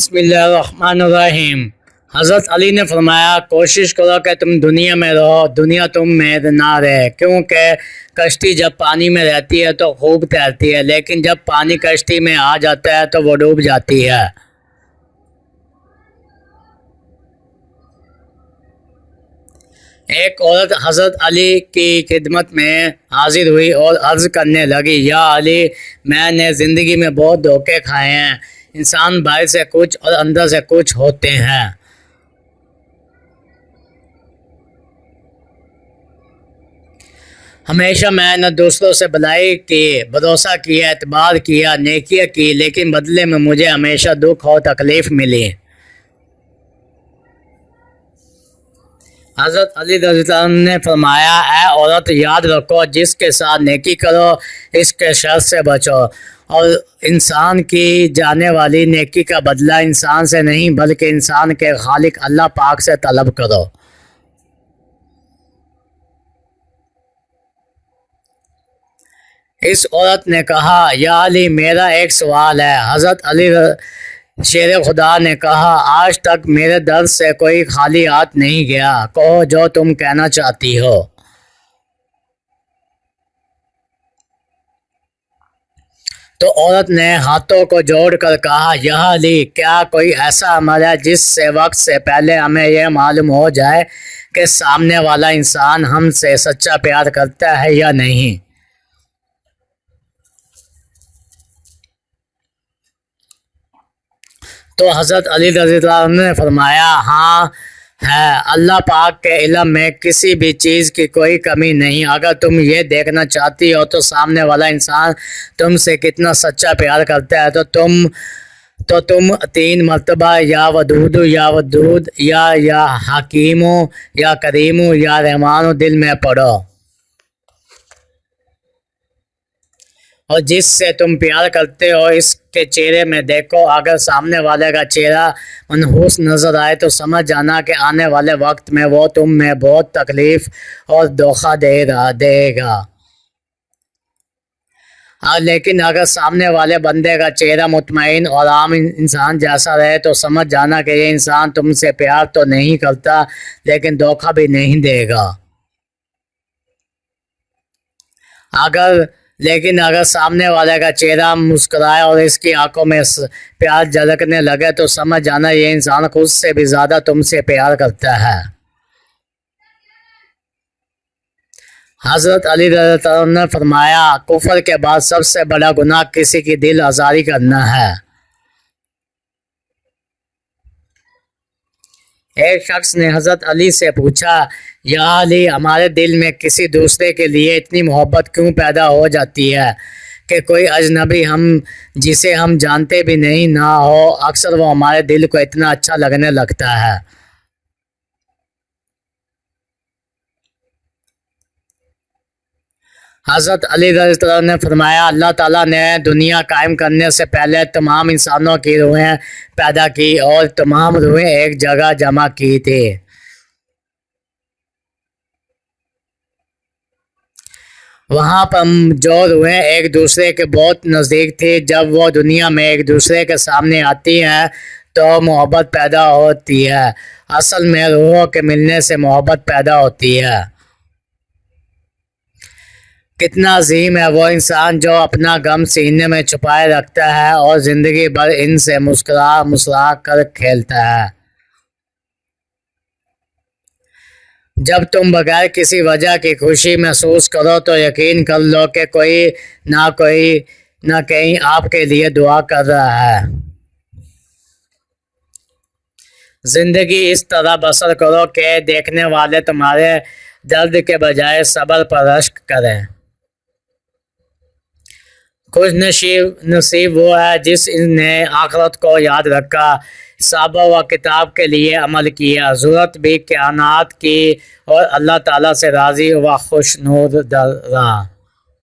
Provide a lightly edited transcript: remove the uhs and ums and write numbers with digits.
بسم اللہ الرحمن الرحیم۔ حضرت علی نے فرمایا کوشش کرو کہ تم دنیا میں رہو، دنیا تم میں نہ رہے، کیونکہ کشتی جب پانی میں رہتی ہے تو خوب تیرتی ہے، لیکن جب پانی کشتی میں آ جاتا ہے تو وہ ڈوب جاتی ہے۔ ایک عورت حضرت علی کی خدمت میں حاضر ہوئی اور عرض کرنے لگی، یا علی، میں نے زندگی میں بہت دھوکے کھائے ہیں۔ انسان باہر سے کچھ اور اندر سے کچھ ہوتے ہیں۔ ہمیشہ میں نے دوسروں سے بھلائی کی، بھروسہ کیا، اعتبار کیا، نیکیاں کی، لیکن بدلے میں مجھے ہمیشہ دکھ اور تکلیف ملی۔ حضرت علی رضی اللہ عنہ نے فرمایا، اے عورت، یاد رکھو، جس کے ساتھ نیکی کرو اس کے شر سے بچو، اور انسان کی جانے والی نیکی کا بدلہ انسان سے نہیں بلکہ انسان کے خالق اللہ پاک سے طلب کرو۔ اس عورت نے کہا، یا علی، میرا ایک سوال ہے۔ حضرت علی شیر خدا نے کہا، آج تک میرے در سے کوئی خالی ہاتھ نہیں گیا، کہو جو تم کہنا چاہتی ہو۔ تو عورت نے ہاتھوں کو جوڑ کر کہا، یا علی، کیا کوئی ایسا عمل ہے جس سے وقت سے پہلے ہمیں یہ معلوم ہو جائے کہ سامنے والا انسان ہم سے سچا پیار کرتا ہے یا نہیں؟ تو حضرت علی رضی اللہ عنہ نے فرمایا، ہاں ہے، اللہ پاک کے علم میں کسی بھی چیز کی کوئی کمی نہیں۔ اگر تم یہ دیکھنا چاہتی ہو تو سامنے والا انسان تم سے کتنا سچا پیار کرتا ہے تو تم 3 مرتبہ یا ودود یا حکیم یا کریم یا رحمان دل میں پڑھو، اور جس سے تم پیار کرتے ہو اس کے چہرے میں دیکھو۔ اگر سامنے والے کا چہرہ منحوس نظر آئے تو سمجھ جانا کہ آنے والے وقت میں وہ تم میں بہت تکلیف اور دھوکہ دے گا۔ لیکن اگر سامنے والے بندے کا چہرہ مطمئن اور عام انسان جیسا رہے تو سمجھ جانا کہ یہ انسان تم سے پیار تو نہیں کرتا لیکن دھوکہ بھی نہیں دے گا۔ لیکن اگر سامنے والے کا چہرہ مسکرائے اور اس کی آنکھوں میں پیار جھلکنے لگے تو سمجھ جانا یہ انسان خود سے بھی زیادہ تم سے پیار کرتا ہے۔ حضرت علی رضی اللہ عنہ نے فرمایا، کفر کے بعد سب سے بڑا گناہ کسی کی دل آزاری کرنا ہے۔ ایک شخص نے حضرت علی سے پوچھا، یا علی، ہمارے دل میں کسی دوسرے کے لیے اتنی محبت کیوں پیدا ہو جاتی ہے کہ کوئی اجنبی جسے ہم جانتے بھی نہیں نہ ہو، اکثر وہ ہمارے دل کو اتنا اچھا لگنے لگتا ہے۔ حضرت علی رضی اللہ عنہ نے فرمایا، اللہ تعالیٰ نے دنیا قائم کرنے سے پہلے تمام انسانوں کی روحیں پیدا کی اور تمام روحیں ایک جگہ جمع کی تھی۔ وہاں پر جو روحیں ایک دوسرے کے بہت نزدیک تھی، جب وہ دنیا میں ایک دوسرے کے سامنے آتی ہیں تو محبت پیدا ہوتی ہے۔ اصل میں روحوں کے ملنے سے محبت پیدا ہوتی ہے۔ کتنا عظیم ہے وہ انسان جو اپنا غم سینے میں چھپائے رکھتا ہے اور زندگی بھر ان سے مسکرا کر کھیلتا ہے۔ جب تم بغیر کسی وجہ کی خوشی محسوس کرو تو یقین کر لو کہ کوئی نہ کہیں آپ کے لیے دعا کر رہا ہے۔ زندگی اس طرح بسر کرو کہ دیکھنے والے تمہارے درد کے بجائے صبر پر رشک کریں۔ خوش نصیب وہ ہے جس نے آخرت کو یاد رکھا، حساب و کتاب کے لیے عمل کیا، ضرورت بھی کائنات کی اور اللہ تعالیٰ سے راضی و خوشنود رہا۔